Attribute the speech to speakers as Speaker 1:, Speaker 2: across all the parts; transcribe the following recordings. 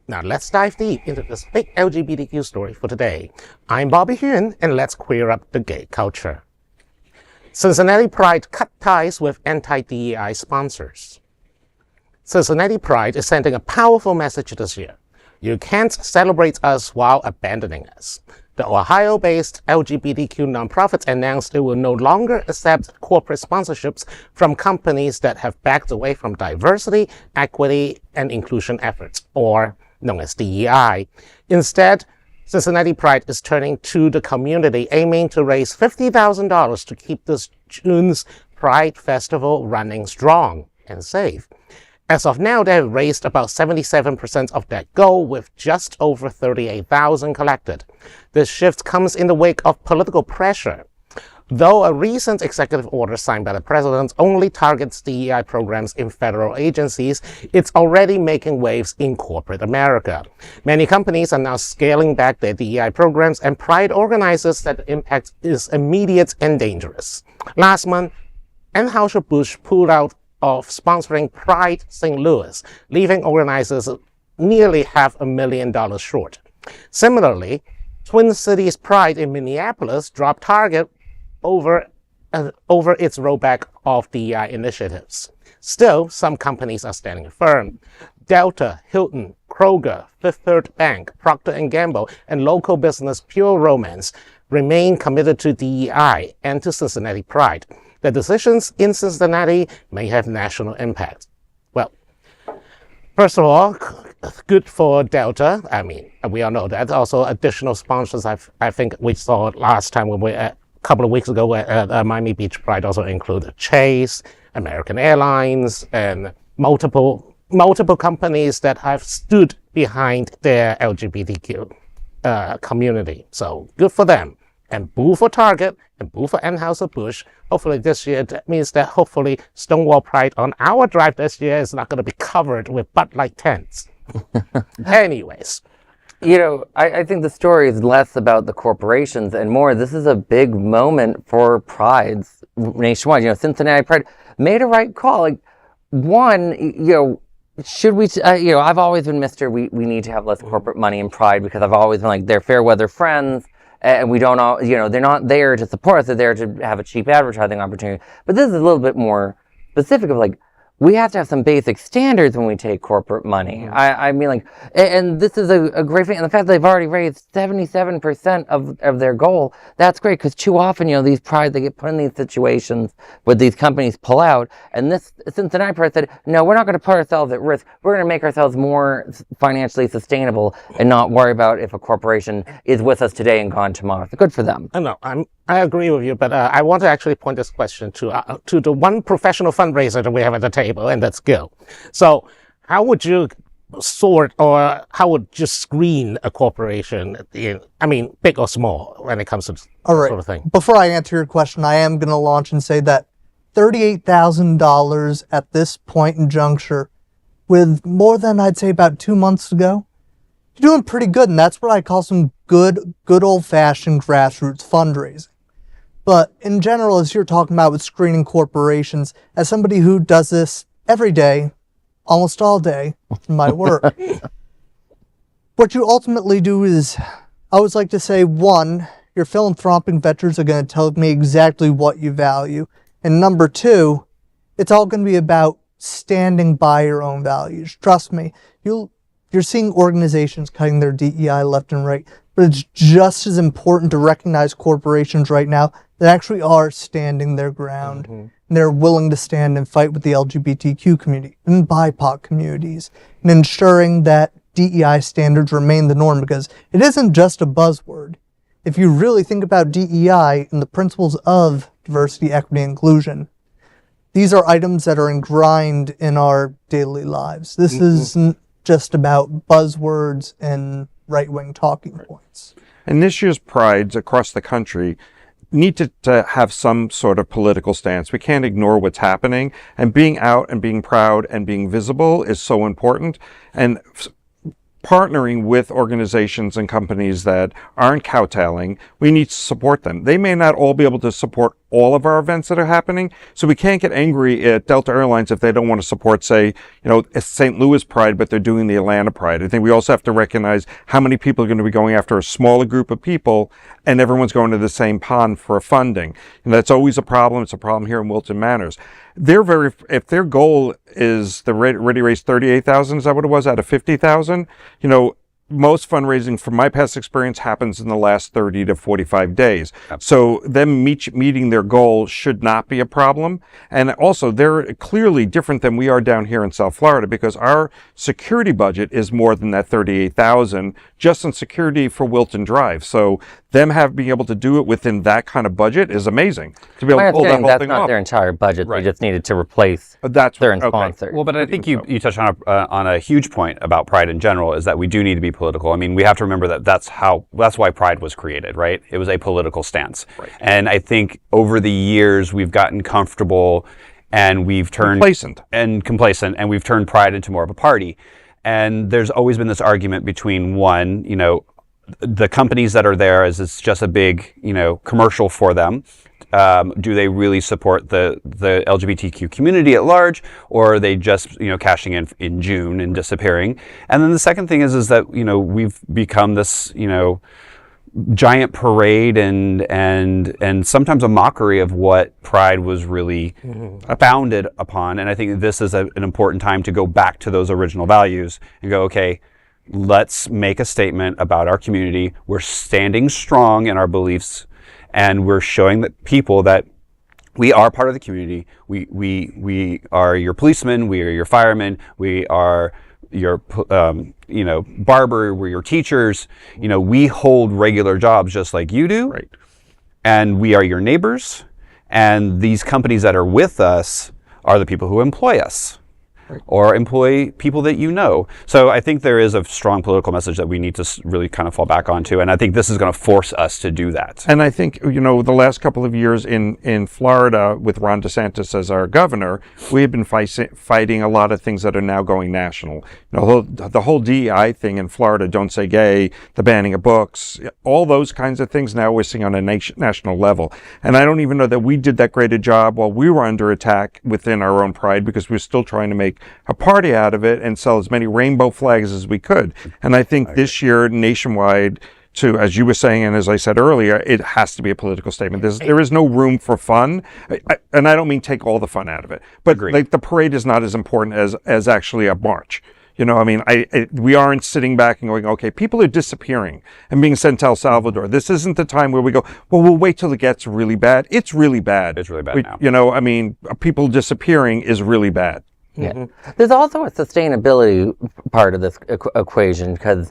Speaker 1: Now let's dive deep into this big LGBTQ story for today. I'm Bobby Huynh, and let's queer up the gay culture. Cincinnati Pride cut ties with anti-DEI sponsors. Cincinnati Pride is sending a powerful message this year. You can't celebrate us while abandoning us. The Ohio-based LGBTQ nonprofit announced it will no longer accept corporate sponsorships from companies that have backed away from diversity, equity, and inclusion efforts, or known as DEI. Instead, Cincinnati Pride is turning to the community, aiming to raise $50,000 to keep this June's Pride Festival running strong and safe. As of now, they have raised about 77% of that goal, with just over $38,000 collected. This shift comes in the wake of political pressure. Though a recent executive order signed by the president only targets DEI programs in federal agencies, it's already making waves in corporate America. Many companies are now scaling back their DEI programs, and Pride organizers that the impact is immediate and dangerous. Last month, Anheuser-Busch pulled out of sponsoring Pride St. Louis, leaving organizers nearly $500,000 short. Similarly, Twin Cities Pride in Minneapolis dropped Target over its rollback of DEI initiatives. Still, some companies are standing firm. Delta, Hilton, Kroger, Fifth Third Bank, Procter & Gamble, and local business Pure Romance remain committed to DEI and to Cincinnati Pride. The decisions in Cincinnati may have national impact. Well, first of all, good for Delta. I mean, we all know that. Also, additional sponsors, I think we saw last time when a couple of weeks ago at Miami Beach Pride also included Chase, American Airlines, and multiple companies that have stood behind their LGBTQ community. So good for them. And boo for Target, and boo for Anheuser-Busch. Hopefully this year, that means that hopefully Stonewall Pride on our drive this year is not going to be covered with Bud Light tents. Anyways.
Speaker 2: You know, I think the story is less about the corporations and more. This is a big moment for prides nationwide. You know, Cincinnati Pride made a right call. Like, one, you know, should we, you know, I've always been Mr. We need to have less corporate money in Pride, because I've always been like, they're fair weather friends. And we don't all, you know, they're not there to support us, they're there to have a cheap advertising opportunity. But this is a little bit more specific of like, we have to have some basic standards when we take corporate money. Mm-hmm. I mean, like, and this is a great thing. And the fact that they've already raised 77% of their goal, that's great, because too often, you know, these prides, they get put in these situations where these companies pull out. And this Cincinnati Pride said, no, we're not going to put ourselves at risk. We're going to make ourselves more financially sustainable and not worry about if a corporation is with us today and gone tomorrow. So good for them.
Speaker 1: I agree with you, but I want to actually point this question to the one professional fundraiser that we have at the table, and that's Gil. So how would you sort, or how would you screen a corporation, big or small, when it comes to this sort of thing?
Speaker 3: Before I answer your question, I am going to launch and say that $38,000 at this point in juncture, with more than, I'd say, about 2 months to go, you're doing pretty good, and that's what I call some good old-fashioned grassroots fundraising. But in general, as you're talking about with screening corporations, as somebody who does this every day, almost all day, in my work, what you ultimately do is, I always like to say, one, your philanthropic ventures are going to tell me exactly what you value. And number two, it's all going to be about standing by your own values. Trust me, you're seeing organizations cutting their DEI left and right, but it's just as important to recognize corporations right now that actually are standing their ground. Mm-hmm. And they're willing to stand and fight with the LGBTQ community and BIPOC communities, and ensuring that DEI standards remain the norm, because it isn't just a buzzword. If you really think about DEI and the principles of diversity, equity, and inclusion, these are items that are ingrained in our daily lives. This isn't just about buzzwords and right-wing talking points.
Speaker 4: And this year's prides across the country need to have some sort of political stance. We can't ignore what's happening, and being out and being proud and being visible is so important. And partnering with organizations and companies that aren't kowtowing, we need to support them. They may not all be able to support all of our events that are happening. So we can't get angry at Delta Airlines if they don't want to support, say, St. Louis Pride, but they're doing the Atlanta Pride. I think we also have to recognize how many people are going to be going after a smaller group of people, and everyone's going to the same pond for funding. And that's always a problem. It's a problem here in Wilton Manors. If their goal is the ready raise 38,000, is that what it was, out of 50,000? Most fundraising, from my past experience, happens in the last 30 to 45 days. So them meeting their goal should not be a problem. And also, they're clearly different than we are down here in South Florida, because our security budget is more than that 38,000 just in security for Wilton Drive. So them being able to do it within that kind of budget is amazing. To be able to pull that whole
Speaker 2: that's
Speaker 4: thing
Speaker 2: not
Speaker 4: off.
Speaker 2: their entire budget.
Speaker 5: Right.
Speaker 2: They just needed to replace
Speaker 4: That's
Speaker 2: their
Speaker 4: right. Okay.
Speaker 2: sponsor.
Speaker 5: Well, but I think you touched on a huge point about Pride in general, is that we do need to be political. I mean, we have to remember that that's why Pride was created, right? It was a political stance.
Speaker 4: Right.
Speaker 5: And I think over the years we've gotten comfortable and we've turned complacent, and we've turned Pride into more of a party. And there's always been this argument between the companies that are there, as it's just a big, commercial for them. Do they really support the LGBTQ community at large, or are they just, cashing in June and disappearing? And then the second thing is that, we've become this, giant parade and sometimes a mockery of what Pride was really founded upon. And I think this is an important time to go back to those original values and go, okay, let's make a statement about our community. We're standing strong in our beliefs, and we're showing that people that we are part of the community. We are your policemen. We are your firemen. We are your barber. We're your teachers. We hold regular jobs just like you do.
Speaker 4: Right.
Speaker 5: And we are your neighbors. And these companies that are with us are the people who employ us. Or employ people that you know. So I think there is a strong political message that we need to really kind of fall back onto, and I think this is going to force us to do that.
Speaker 4: And I think, the last couple of years in Florida with Ron DeSantis as our governor, we have been fighting a lot of things that are now going national. The whole DEI thing in Florida, Don't Say Gay, the banning of books, all those kinds of things now we're seeing on a national level. And I don't even know that we did that great a job while we were under attack within our own Pride, because we're still trying to make a party out of it and sell as many rainbow flags as we could. And I think this year, nationwide, as you were saying, and as I said earlier, it has to be a political statement. There is no room for fun. And I don't mean take all the fun out of it, but the parade is not as important as actually a march. We aren't sitting back and going, okay, people are disappearing and being sent to El Salvador. This isn't the time where we go, well, we'll wait till it gets really bad. It's really bad.
Speaker 5: It's really bad now.
Speaker 4: People disappearing is really bad.
Speaker 2: Yeah. Mm-hmm. There's also a sustainability part of this equation, because,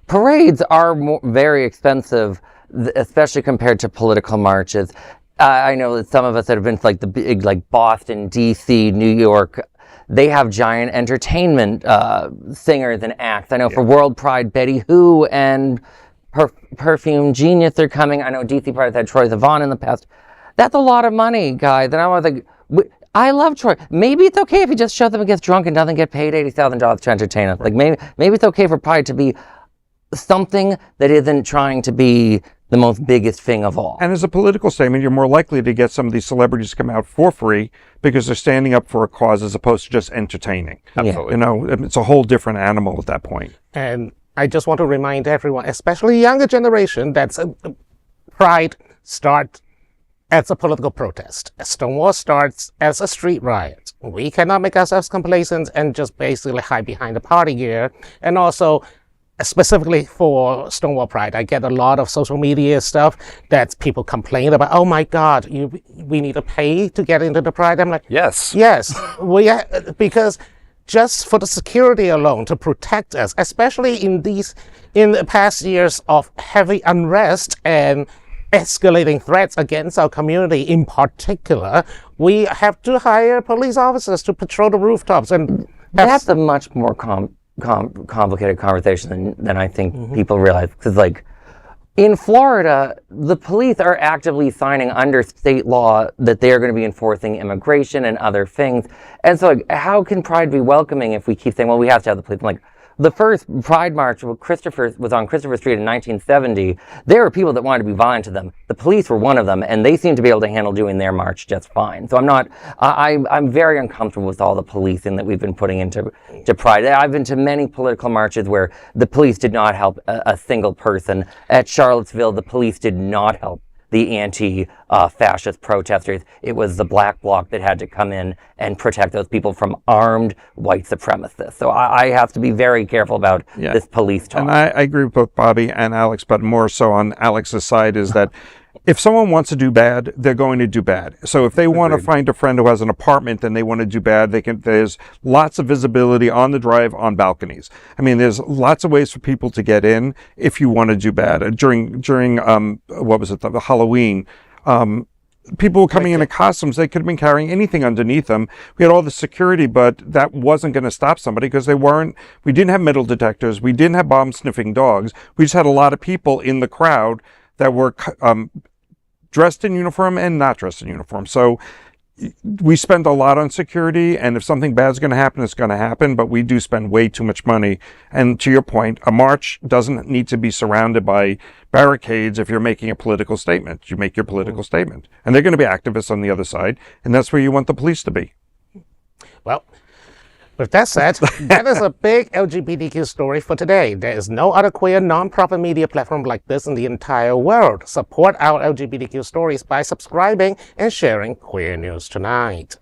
Speaker 2: parades are very expensive, especially compared to political marches. I know that some of us that have been to the big, Boston, D.C., New York, they have giant entertainment singers and acts. I know for World Pride, Betty Who and Perfume Genius are coming. I know D.C. Pride has had Troy Sivan in the past. That's a lot of money, guys. And I was like, I love Troy. Maybe it's okay if he just shows up and gets drunk and doesn't get paid $80,000 to entertain us. Maybe it's okay for Pride to be something that isn't trying to be the most biggest thing of all.
Speaker 4: And as a political statement, you're more likely to get some of these celebrities to come out for free because they're standing up for a cause as opposed to just entertaining.
Speaker 5: Absolutely.
Speaker 4: It's a whole different animal at that point.
Speaker 1: And I just want to remind everyone, especially younger generation, that Pride starts as a political protest. Stonewall starts as a street riot. We cannot make ourselves complacent and just basically hide behind the party gear. And also, specifically for Stonewall Pride, I get a lot of social media stuff that people complain about. Oh my God, we need to pay to get into the Pride. I'm like,
Speaker 5: yes,
Speaker 1: because just for the security alone to protect us, especially in the past years of heavy unrest and escalating threats against our community in particular, we have to hire police officers to patrol the rooftops. And
Speaker 2: that's a much more complicated conversation than I think people realize. Because in Florida, the police are actively signing under state law that they are going to be enforcing immigration and other things. And so how can Pride be welcoming if we keep saying, well, we have to have the police? I'm like, the first Pride March was on Christopher Street in 1970. There were people that wanted to be violent to them. The police were one of them, and they seemed to be able to handle doing their march just fine. So I'm very uncomfortable with all the policing that we've been putting into Pride. I've been to many political marches where the police did not help a single person. At Charlottesville, the police did not help the anti-fascist protesters. It was the Black Bloc that had to come in and protect those people from armed white supremacists. So I have to be very careful about this police talk.
Speaker 4: And I agree with both Bobby and Alex, but more so on Alex's side is that if someone wants to do bad, they're going to do bad. So if they want to find a friend who has an apartment and they want to do bad, they can. There's lots of visibility on the drive, on balconies. I mean, there's lots of ways for people to get in if you want to do bad. During what was it, the Halloween, people were coming in costumes. They could have been carrying anything underneath them. We had all the security, but that wasn't going to stop somebody because we didn't have metal detectors. We didn't have bomb sniffing dogs. We just had a lot of people in the crowd that were dressed in uniform and not dressed in uniform. So we spend a lot on security, and if something bad is going to happen, it's going to happen, but we do spend way too much money. And to your point, a march doesn't need to be surrounded by barricades if you're making a political statement. You make your political statement. And they're going to be activists on the other side, and that's where you want the police to be.
Speaker 1: Well, with that said, that is a big LGBTQ story for today. There is no other queer non-profit media platform like this in the entire world. Support our LGBTQ stories by subscribing and sharing Queer News Tonight.